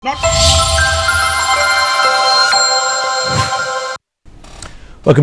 Welcome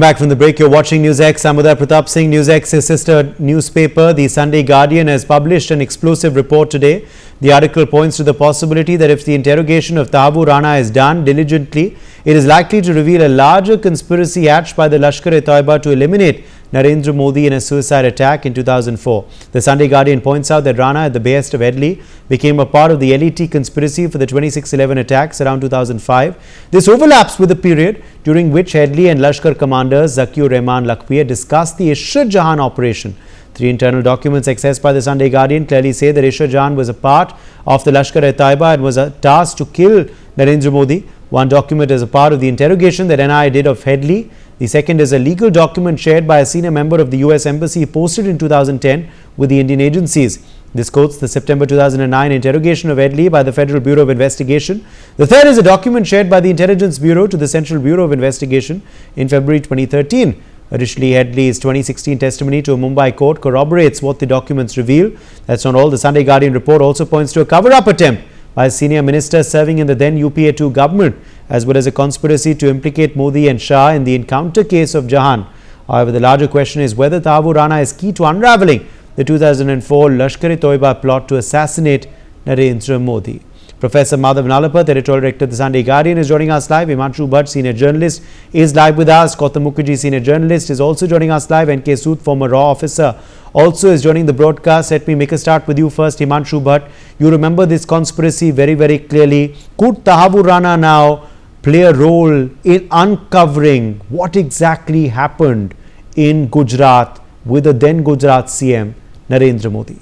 back from the break. You're watching NewsX. I'm Uday Pratap Singh. NewsX's sister newspaper, the Sunday Guardian, has published an explosive report today. The article points to the possibility that if the interrogation of Tahawwur Rana is done diligently, it is likely to reveal a larger conspiracy hatched by the Lashkar-e-Taiba to eliminate Narendra Modi in a suicide attack in 2004. The Sunday Guardian points out that Rana, at the behest of Headley, became a part of the LeT conspiracy for the 26/11 attacks around 2005. This overlaps with the period during which Headley and Lashkar commanders Zakir Rahman Lakwiya discussed the Ishrat Jahan operation. Three internal documents accessed by the Sunday Guardian clearly say that Ishrat Jahan was a part of the Lashkar-e-Taiba and was tasked to kill Narendra Modi. One document is a part of the interrogation that NIA did of Headley. The second is a legal document shared by a senior member of the US Embassy posted in 2010 with the Indian agencies. This quotes the September 2009 interrogation of Headley by the Federal Bureau of Investigation. The third is a document shared by the Intelligence Bureau to the Central Bureau of Investigation in February 2013. Additionally, Headley's 2016 testimony to a Mumbai court corroborates what the documents reveal. That's not all. The Sunday Guardian report also points to a cover-up attempt by a senior minister serving in the then UPA 2 government, as well as a conspiracy to implicate Modi and Shah in the encounter case of Jahan. However, the larger question is whether Tahawwur Rana is key to unraveling the 2004 Lashkar-e-Taiba plot to assassinate Narendra Modi. Professor Madhav Nalapat, editorial director of the Sunday Guardian, is joining us live. Himanshu Bhatt, senior journalist, is live with us. Gautam Mukherjee, senior journalist, is also joining us live. NK Sood, former RAW officer, also is joining the broadcast. Let me make a start with you first, Himanshu Bhatt. You remember this conspiracy very, very clearly. Could Tahawwur Rana now play a role in uncovering what exactly happened in Gujarat with the then Gujarat CM, Narendra Modi?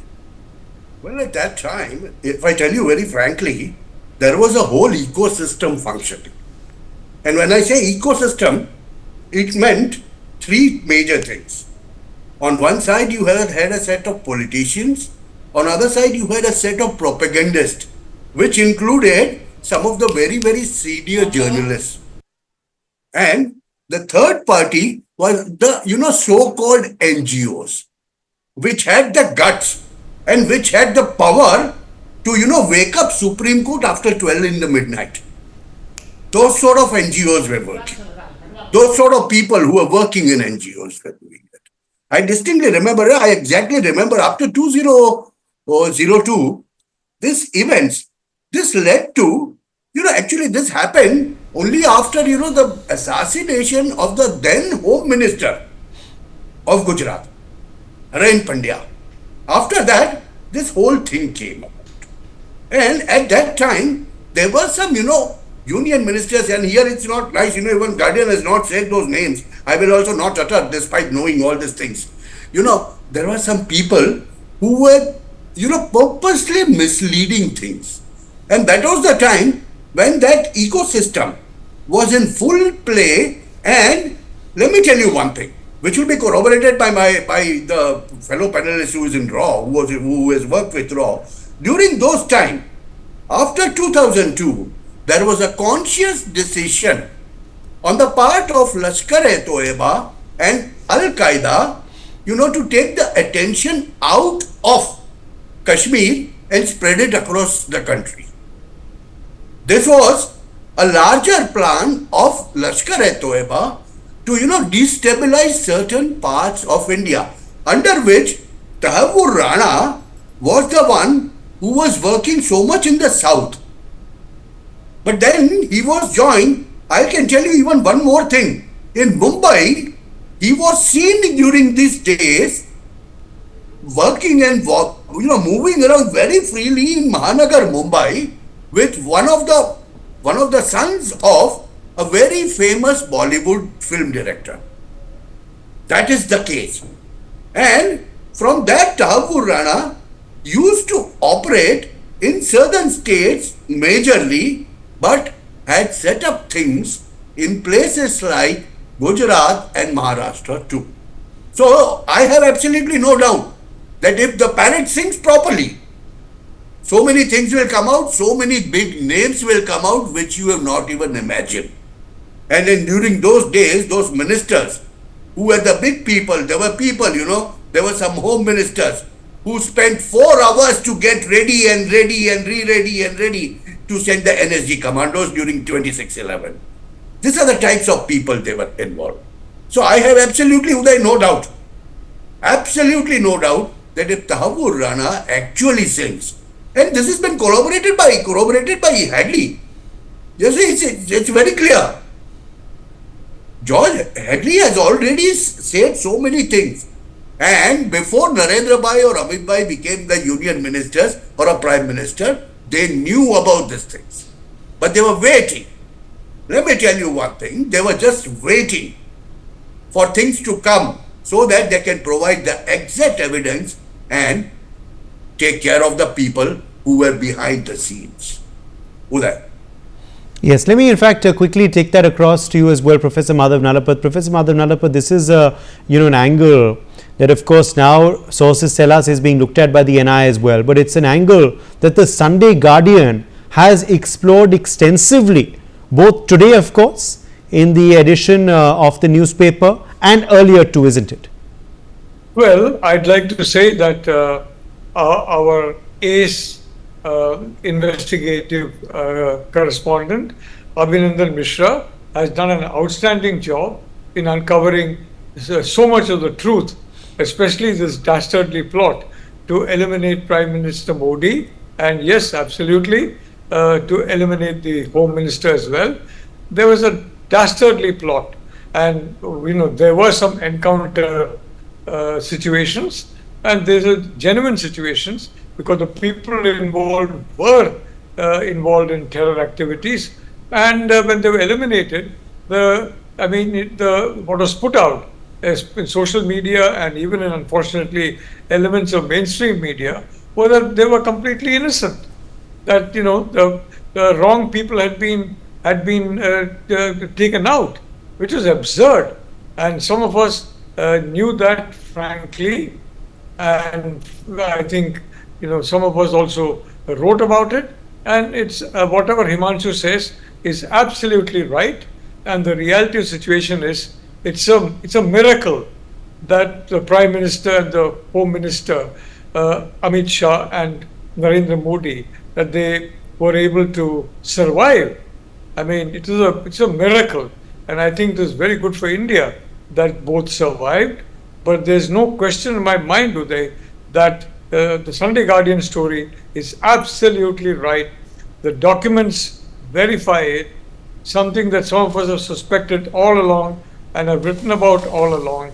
Well, at that time, if I tell you very frankly, there was a whole ecosystem functioning. And when I say ecosystem, it meant three major things. On one side, you had a set of politicians. On the other side, you had a set of propagandists, which included some of the very, very senior journalists. And the third party was the, so-called NGOs, which had the guts and which had the power to, wake up Supreme Court after 12 in the midnight. Those sort of NGOs were working. Those sort of people who were working in NGOs were doing that. I exactly remember after 2002, this led to, actually this happened only after, the assassination of the then Home Minister of Gujarat, Rain Pandya. After that, this whole thing came about. And at that time, there were some, union ministers, and here it's not nice, even Guardian has not said those names. I will also not utter despite knowing all these things. There were some people who were, purposely misleading things. And that was the time when that ecosystem was in full play. And let me tell you one thing, which will be corroborated by the fellow panelist who is in RAW, who has worked with RAW. During those times, after 2002, there was a conscious decision on the part of Lashkar-e-Taiba and Al-Qaeda, to take the attention out of Kashmir and spread it across the country. This was a larger plan of Lashkar-e-Taiba to, destabilize certain parts of India, under which Tahawwur Rana was the one who was working so much in the south. But then he was joined, I can tell you even one more thing. In Mumbai, he was seen during these days working and moving around very freely in Mahanagar, Mumbai, with one of the sons of a very famous Bollywood film director. That is the case. And from that, Tahawwur Rana used to operate in southern states majorly, but had set up things in places like Gujarat and Maharashtra too. So I have absolutely no doubt that if the parrot sings properly, so many things will come out, so many big names will come out which you have not even imagined. And then during those days, those ministers who were the big people, there were people, there were some home ministers who spent 4 hours to get ready and ready and re-ready and ready. to send the NSG commandos during 26/11. These are the types of people they were involved. So I have absolutely, Uday, no doubt, absolutely no doubt that if Tahawwur Rana actually sings, and this has been corroborated by Headley. You see, it's very clear. George Headley has already said so many things. And before Narendra Bhai or Amit Bhai became the union ministers or a prime minister, they knew about these things. But they were waiting. Let me tell you one thing. They were just waiting for things to come so that they can provide the exact evidence and take care of the people who were behind the scenes. Uday. Yes, let me in fact quickly take that across to you as well, Professor Madhav Nalapat. Professor Madhav Nalapat, this is an angle that of course now sources tell us is being looked at by the NI as well, but it's an angle that the Sunday Guardian has explored extensively, both today of course in the edition of the newspaper and earlier too, isn't it? Well, I'd like to say that our ace investigative correspondent, Abhinandan Mishra, has done an outstanding job in uncovering so much of the truth, especially this dastardly plot to eliminate Prime Minister Modi, and yes, absolutely, to eliminate the Home Minister as well. There was a dastardly plot, and there were some encounter situations, and there's a genuine situations because the people involved were involved in terror activities, and when they were eliminated, what was put out in social media and even in, unfortunately, elements of mainstream media were that they were completely innocent, that the wrong people had been taken out, which was absurd, and some of us knew that frankly, and I think some of us also wrote about it, and it's whatever Himanshu says is absolutely right, and the reality of the situation is it's a miracle that the Prime Minister and the Home Minister Amit Shah and Narendra Modi, that they were able to survive. I mean, it's a miracle, and I think it is very good for India that both survived. But there's no question in my mind, Uday, that the Sunday Guardian story is absolutely right. The documents verify it, something that some of us have suspected all along and have written about all along.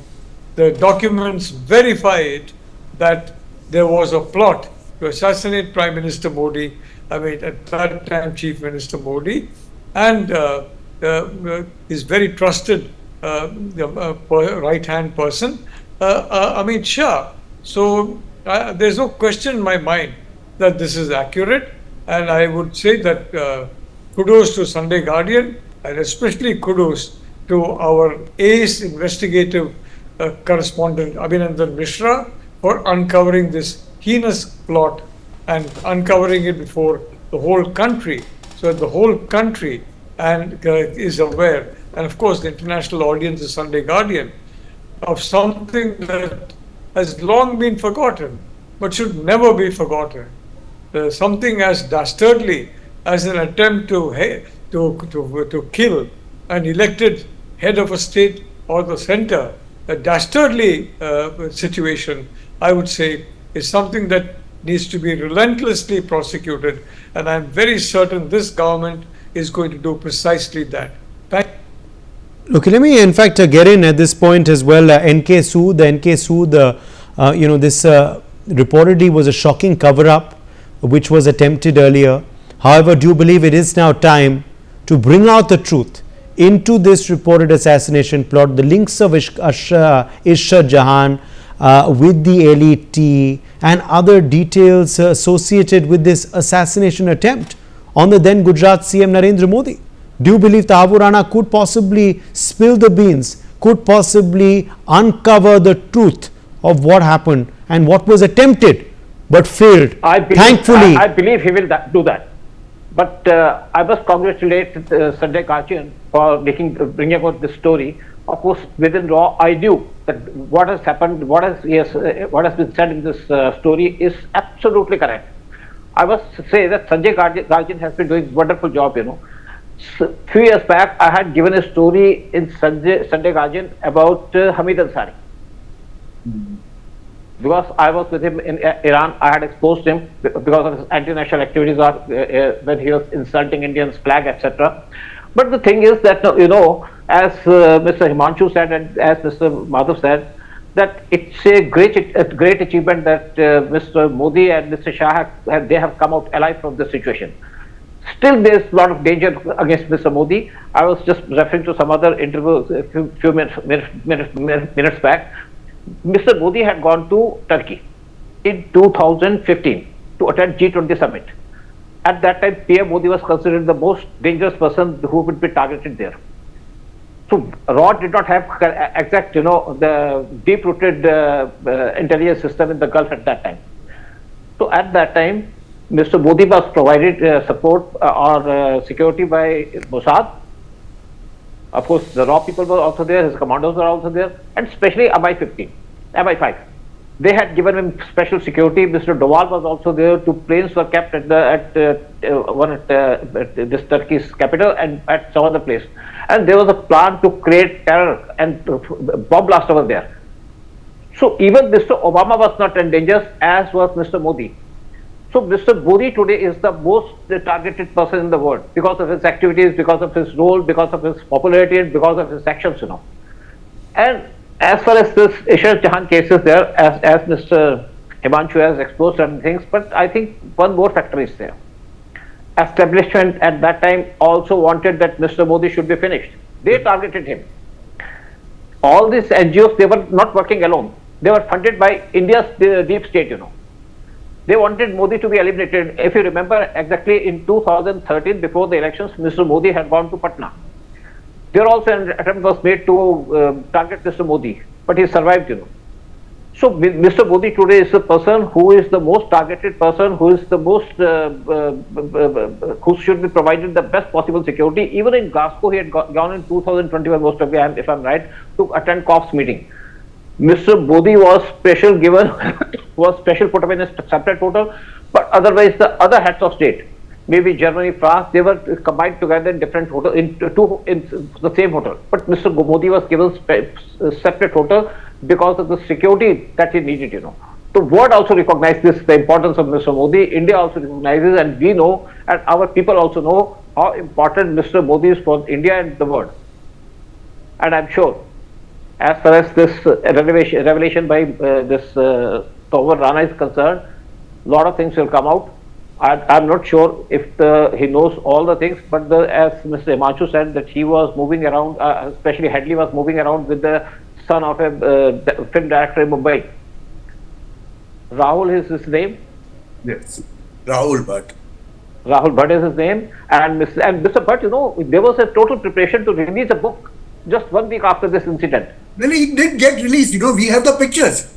The documents verify it, that there was a plot to assassinate Prime Minister Modi, at that time Chief Minister Modi, and his very trusted right-hand person, Amit Shah. So there's no question in my mind that this is accurate, and I would say that kudos to Sunday Guardian, and especially kudos to our ace investigative correspondent Abhinandan Mishra for uncovering this heinous plot and uncovering it before the whole country, so that the whole country is aware, and of course the international audience, the Sunday Guardian, of something that has long been forgotten, but should never be forgotten. Something as dastardly as an attempt to kill an elected head of a state or the center, a dastardly situation, I would say, is something that needs to be relentlessly prosecuted, and I'm very certain this government is going to do precisely that. Thank you. Okay, let me in fact get in at this point as well. NK Sood, this reportedly was a shocking cover-up which was attempted earlier. However, do you believe it is now time to bring out the truth into this reported assassination plot, the links of Ishrat Jahan with the LeT and other details associated with this assassination attempt on the then Gujarat CM Narendra Modi? Do you believe Tahawwur Rana could possibly spill the beans, could possibly uncover the truth of what happened and what was attempted but failed? Thankfully, I believe he will do that. But I must congratulate Sunday Guardian for bringing about this story. Of course, within Raw, I knew that what has happened, what has been said in this story is absolutely correct. I must say that Sanjay Guardian has been doing wonderful job, you know. Few years back, I had given a story in Sunday Guardian about Hamid Ansari. Because I was with him in Iran, I had exposed him because of his anti-national activities when he was insulting Indians' flag, etc. But the thing is that, you know, as Mr. Himanshu said and as Mr. Madhav said, that it's a great achievement that Mr. Modi and Mr. Shah they have come out alive from this situation. Still, there is a lot of danger against Mr. Modi. I was just referring to some other interview a few minutes back. Mr. Modi had gone to Turkey in 2015 to attend G20 summit. At that time, PM Modi was considered the most dangerous person who would be targeted there. So RAW did not have exact, you know, the deep-rooted intelligence system in the Gulf at that time. So at that time, Mr. Modi was provided support or security by Mossad. Of course, the RAW people were also there, his commandos were also there, and especially MI5. They had given him special security. Mr. Doval was also there. 2 planes were kept at this Turkey's capital and at some other place. And there was a plan to create terror and bomb blast over there. So even Mr. Obama was not endangered, as was Mr. Modi. So Mr. Modi today is the most targeted person in the world because of his activities, because of his role, because of his popularity, and because of his actions, you know. And as far as this Ishrat Jahan case is there, as Mr. Himanshu has exposed certain things, but I think one more factor is there. Establishment at that time also wanted that Mr. Modi should be finished. They targeted him. All these NGOs, they were not working alone. They were funded by India's deep state, you know. They wanted Modi to be eliminated. If you remember exactly in 2013, before the elections, Mr. Modi had gone to Patna. There also an attempt was made to target Mr. Modi, but he survived, you know. So Mr. Modi today is the person who is the most targeted person, who is the most, who should be provided the best possible security. Even in Glasgow, he had gone in 2021, most of if I'm right, to attend COP's meeting. Mr. Modi was special given, was special put up in a separate hotel, but otherwise the other heads of state, maybe Germany, France, they were combined together in different hotels, in the same hotel. But Mr. Modi was given a separate hotel because of the security that he needed, you know. The world also recognized this, the importance of Mr. Modi. India also recognizes, and we know, and our people also know how important Mr. Modi is for India and the world. And I'm sure, as far as this revelation by this Tahawwur Rana is concerned, a lot of things will come out. I'm not sure if he knows all the things, but as Mr. Himanshu said, that he was moving around, especially Headley was moving around with the son of a film director in Mumbai. Rahul is his name. Yes, Rahul Bhatt. Rahul Bhatt is his name, and Mr. Bhatt, you know, there was a total preparation to release a book just 1 week after this incident. Well, it did get released. You know, we have the pictures.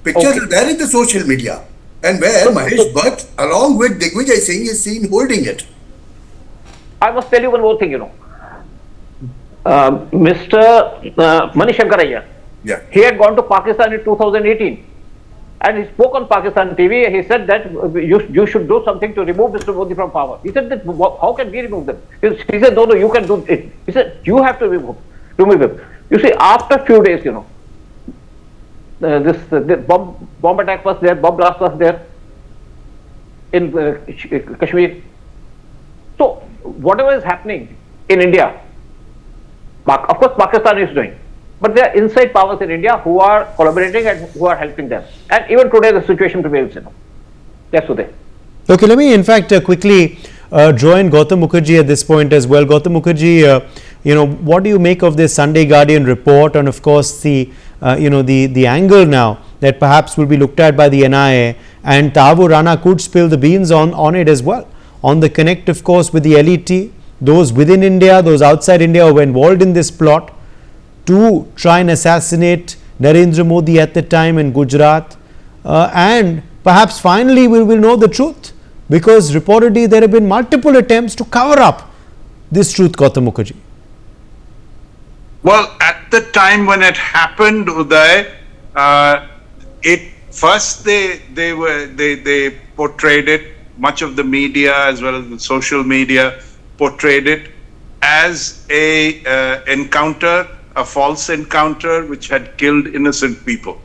Pictures are there in the social media. And where Mahesh Bhatt, along with Digvijay Singh, is seen holding it. I must tell you one more thing, you know. Mr. Manishankar Iyer, Yeah. he had gone to Pakistan in 2018. And he spoke on Pakistan TV. He said that you should do something to remove Mr. Modi from power. He said that how can we remove them? He said no, you can do it. He said you have to remove him. You see, after few days, you know, the bomb attack was there, bomb blast was there in Kashmir. So whatever is happening in India, of course Pakistan is doing, but there are inside powers in India who are collaborating and who are helping them. And even today the situation prevails, you know. Yes, Uday. Okay, let me in fact quickly join Gautam Mukherjee at this point as well. Gautam Mukherjee, you know, what do you make of this Sunday Guardian report, and of course the the angle now that perhaps will be looked at by the NIA, and Tahawwur Rana could spill the beans on it as well, on the connect of course with the LeT, those within India, those outside India who were involved in this plot to try and assassinate Narendra Modi at the time in Gujarat, and perhaps finally we will know the truth, because reportedly there have been multiple attempts to cover up this truth, Gautam Mukherjee. Well, at the time when it happened, Uday, they portrayed it much of the media as well as the social media portrayed it as a encounter, a false encounter which had killed innocent people.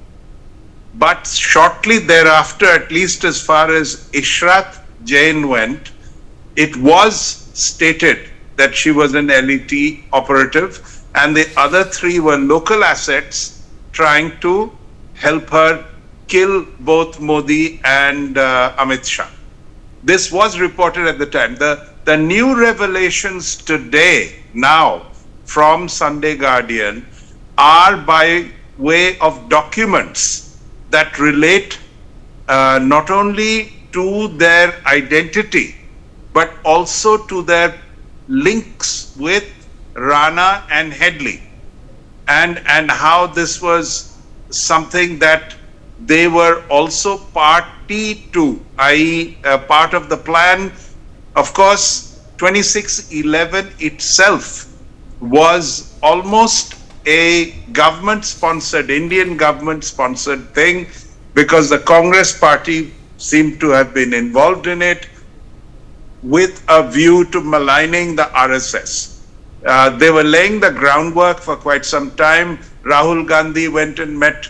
But shortly thereafter, at least as far as Ishrat Jahan went, it was stated that she was an LET operative, and the other three were local assets trying to help her kill both Modi and Amit Shah. This was reported at the time. The new revelations today, now, from Sunday Guardian, are by way of documents that relate not only to their identity, but also to their links with Rana and Headley, and how this was something that they were also party to, i.e. Part of the plan. Of course, 2611 itself was almost a government-sponsored, Indian government-sponsored thing, because the Congress party seemed to have been involved in it with a view to maligning the RSS. They were laying the groundwork for quite some time. Rahul Gandhi went and met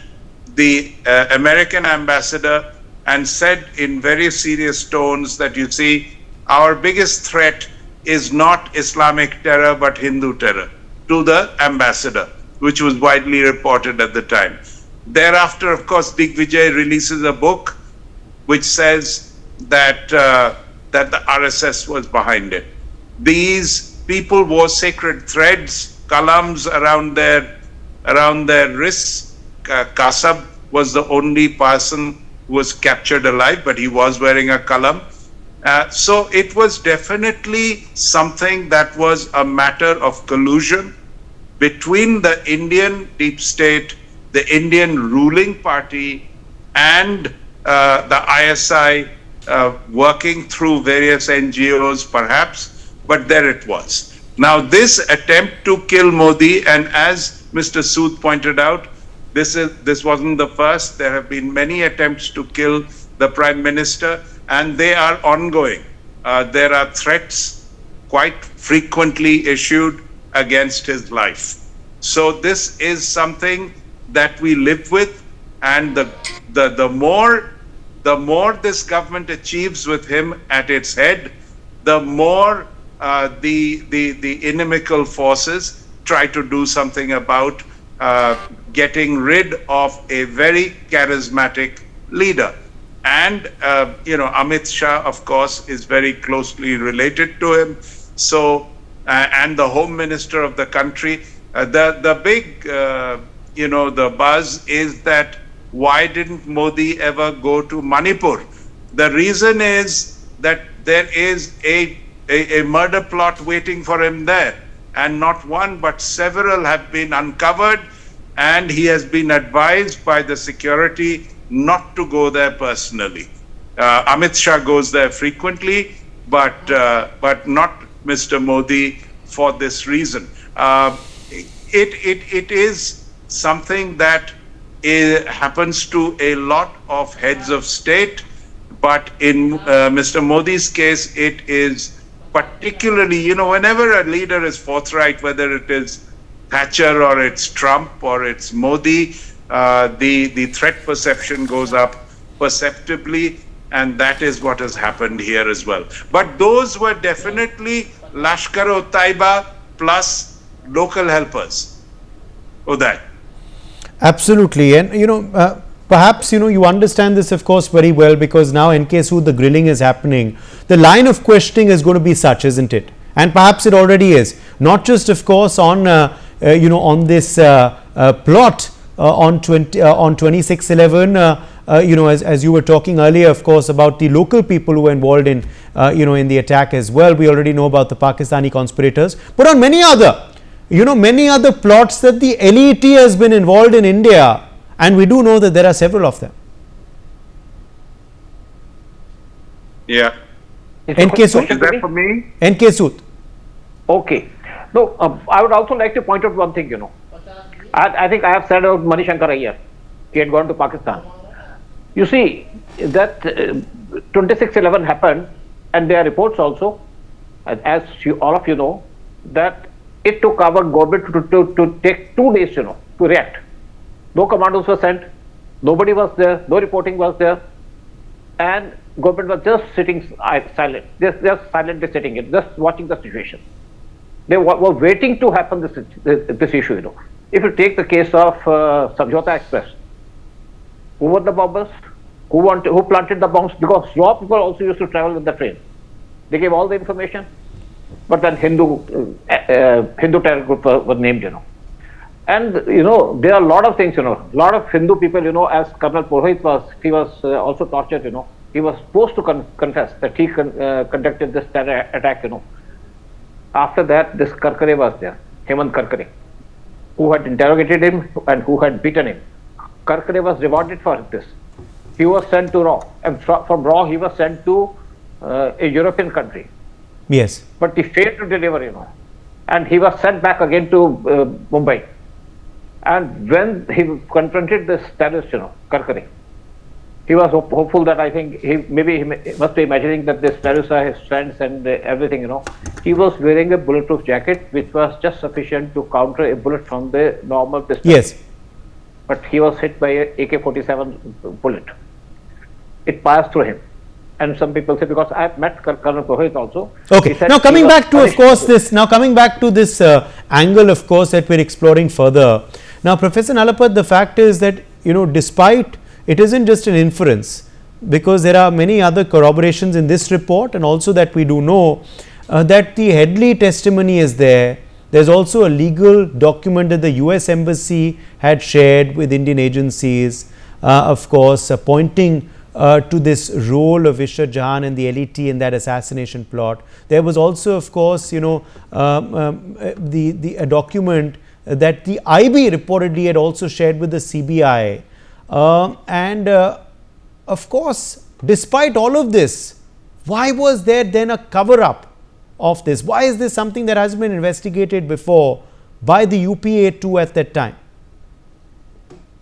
the American ambassador and said in very serious tones that, you see, our biggest threat is not Islamic terror but Hindu terror, to the ambassador, which was widely reported at the time. Thereafter, of course, Digvijay releases a book which says that that the RSS was behind it. These people wore sacred threads, kalams around their wrists. Kasab was the only person who was captured alive, but he was wearing a kalam. So it was definitely something that was a matter of collusion between the Indian deep state, the Indian ruling party, and the ISI, working through various NGOs perhaps, but there it was. Now this attempt to kill Modi, and as Mr. Sood pointed out, this wasn't the first. There have been many attempts to kill the Prime Minister, and they are ongoing. There are threats quite frequently issued against his life. So this is something that we live with, and the more this government achieves with him at its head, the more the inimical forces try to do something about getting rid of a very charismatic leader. And Amit Shah, of course, is very closely related to him. So, and the Home Minister of the country, the big, the buzz is that why didn't Modi ever go to Manipur? The reason is that there is a murder plot waiting for him there, and not one but several have been uncovered, and he has been advised by the security not to go there personally. Amit Shah goes there frequently, but not Mr. Modi for this reason. It is something that happens to a lot of heads of state, but in Mr. Modi's case, it is particularly, whenever a leader is forthright, whether it is Thatcher or it's Trump or it's Modi, the threat perception goes up perceptibly, and that is what has happened here as well. But those were definitely Lashkar-e-Taiba plus local helpers. Uday. Absolutely. And, perhaps, you understand this, of course, very well, because now in case the grilling is happening, the line of questioning is going to be such, isn't it? And perhaps it already is. Not just, of course, on, on this plot on 2611, as you were talking earlier, of course, about the local people who were involved in, in the attack as well. We already know about the Pakistani conspirators, but on many other, many other plots that the LET has been involved in India, and we do know that there are several of them. Yeah. NK Sood. Is that for me? NK Sood. Okay. No, I would also like to point out one thing, I think I have said about Manishankar here. He had gone to Pakistan. You see, that 26/11 happened, and there are reports also, as all of you know, that it took our government to take 2 days, to react. No commandos were sent, nobody was there, no reporting was there, and government was just sitting silent, just silently sitting in, just watching the situation. They were waiting to happen this issue. If you take the case of Samjhauta Express, who were the bombers? Who planted the bombs? Because raw people also used to travel with the train. They gave all the information, but then Hindu terror group was named. And there are a lot of things. A lot of Hindu people. As Colonel Purohit was, he was also tortured. He was supposed to confess that he conducted this terror attack. After that, this Karkare was there, Hemant Karkare, who had interrogated him and who had beaten him. Karkare was rewarded for this. He was sent to Raw, and from Raw he was sent to a European country. Yes. But he failed to deliver, and he was sent back again to Mumbai. And when he confronted this terrorist, Karkare, he was hopeful that I think he must be imagining that this terrorists are his friends and everything. He was wearing a bulletproof jacket, which was just sufficient to counter a bullet from the normal pistol. Yes. But he was hit by a AK-47 bullet. It passed through him. And some people say, because I've met Colonel Purohit also. Okay. Now coming back to, of course, this angle, of course, that we're exploring further. Now, Professor Nalapat, the fact is that, despite it isn't just an inference, because there are many other corroborations in this report, and also that we do know that the Headley testimony is there. There's also a legal document that the US Embassy had shared with Indian agencies, of course, pointing to this role of Ishrat Jahan and the LET in that assassination plot. There was also, of course, a document that the IB reportedly had also shared with the CBI. Of course, despite all of this, why was there then a cover-up of this? Why is this something that has been investigated before by the UPA too at that time?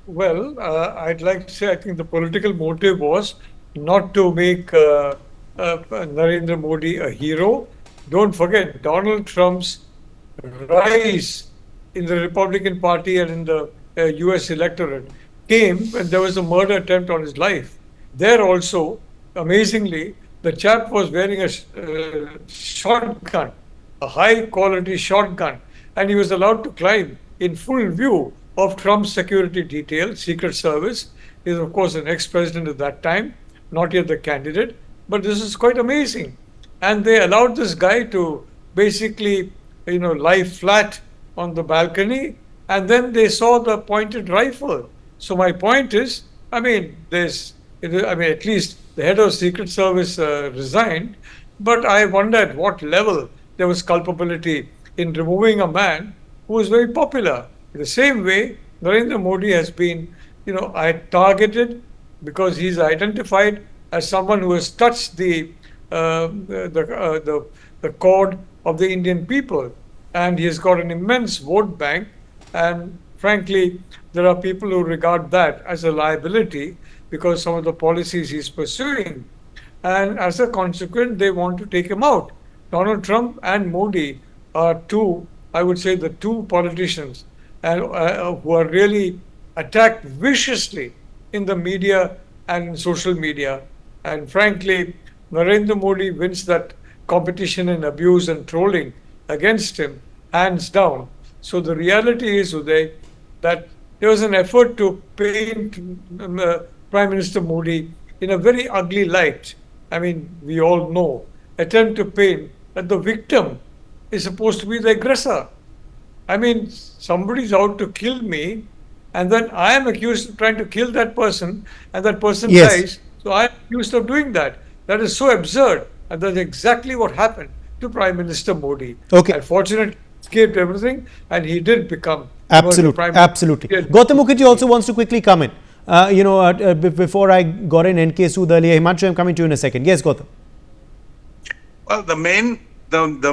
Well, I'd like to say I think the political motive was not to make Narendra Modi a hero. Don't forget, Donald Trump's rise in the Republican Party and in the US electorate came when there was a murder attempt on his life. There also, amazingly, the chap was wearing a shotgun, a high quality shotgun, and he was allowed to climb in full view of Trump's security detail, Secret Service. He is, of course, an ex-president at that time, not yet the candidate, but this is quite amazing. And they allowed this guy to basically, lie flat on the balcony, and then they saw the pointed rifle. So my point is, at least the head of Secret Service resigned, but I wonder at what level there was culpability in removing a man who was very popular. In the same way, Narendra Modi has been, targeted because he's identified as someone who has touched the chord of the Indian people, and he has got an immense vote bank. And frankly, there are people who regard that as a liability because some of the policies he's pursuing, and as a consequence, they want to take him out. Donald Trump and Modi are two, I would say, the two politicians and who are really attacked viciously in the media and in social media. And frankly, Narendra Modi wins that competition in abuse and trolling against him, hands down. So the reality is, Uday, that there was an effort to paint Prime Minister Modi in a very ugly light. We all know, attempt to paint that the victim is supposed to be the aggressor. Somebody's out to kill me, and then I am accused of trying to kill that person, and that person dies. So I am accused of doing that. That is so absurd, and that's exactly what happened to Prime Minister Modi. Okay. Unfortunately, he escaped everything, and he did become Absolutely. Gautam Mukherjee also wants to quickly come in. Before I got in NK Sood earlier, Himanshu, I'm coming to you in a second. Yes, Gautam. Well, the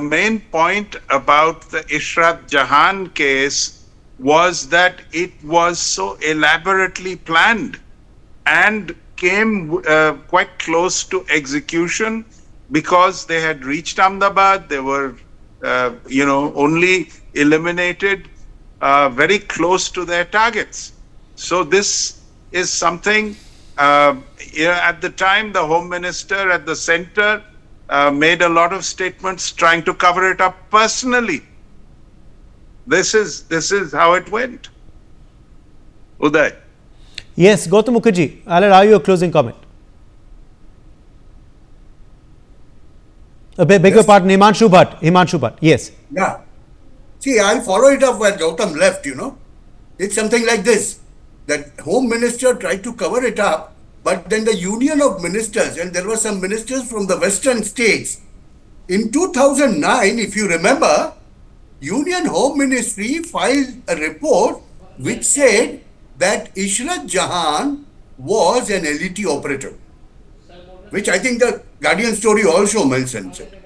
main point about the Ishrat Jahan case was that it was so elaborately planned, and came quite close to execution because they had reached Ahmedabad. They were, only eliminated very close to their targets. So this is something, at the time, the Home Minister at the center made a lot of statements trying to cover it up personally. This is how it went. Uday. Yes, Gautam Mukherjee, I'll allow you a closing comment. Beg your pardon, Himanshu Bhatt, yes. Yeah. See, I'll follow it up where Gautam left, It's something like this, that Home Minister tried to cover it up, but then the Union of Ministers, and there were some ministers from the Western states. In 2009, if you remember, Union Home Ministry filed a report which said that Ishrat Jahan was an LeT operator, which I think the Guardian story also mentions it.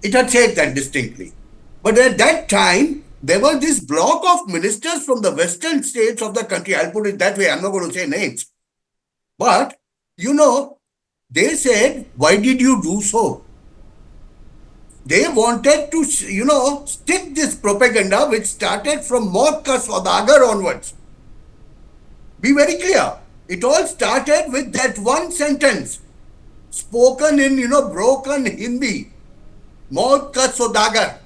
It had said that distinctly. But at that time, there was this block of ministers from the western states of the country. I'll put it that way. I'm not going to say names. But, they said, why did you do so? They wanted to, stick this propaganda which started from Maut Ka Saudagar onwards. Be very clear. It all started with that one sentence spoken in, broken Hindi. Maut Ka Saudagar.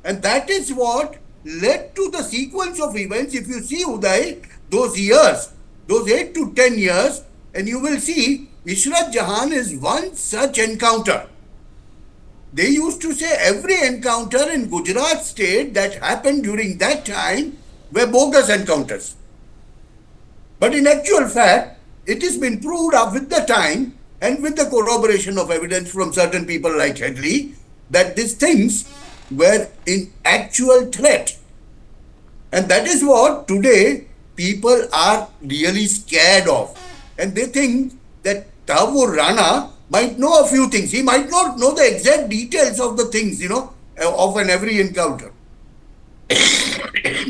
And that is what led to the sequence of events. If you see, Uday, those years, those 8 to 10 years, and you will see Ishrat Jahan is one such encounter. They used to say every encounter in Gujarat state that happened during that time were bogus encounters. But in actual fact, it has been proved up with the time and with the corroboration of evidence from certain people like Headley that these things were in actual threat. And that is what today people are really scared of. And they think that Tahawwur Rana might know a few things. He might not know the exact details of the things, of every encounter.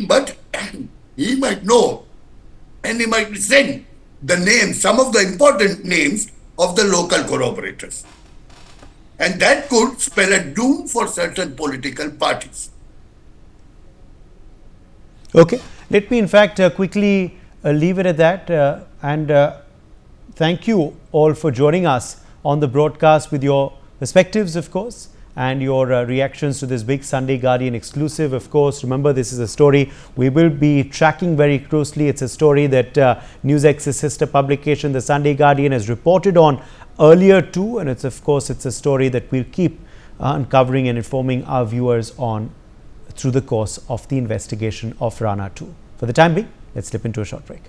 But he might know, and he might send the names, some of the important names of the local corroborators. And that could spell a doom for certain political parties. Okay, let me in fact quickly leave it at that and thank you all for joining us on the broadcast with your perspectives, of course, and your reactions to this big Sunday Guardian exclusive. Of course, remember, this is a story we will be tracking very closely. It's a story that NewsX's sister publication, the Sunday Guardian, has reported on earlier too, and it's a story that we'll keep uncovering and informing our viewers on through the course of the investigation of Rana too. For the time being, let's slip into a short break.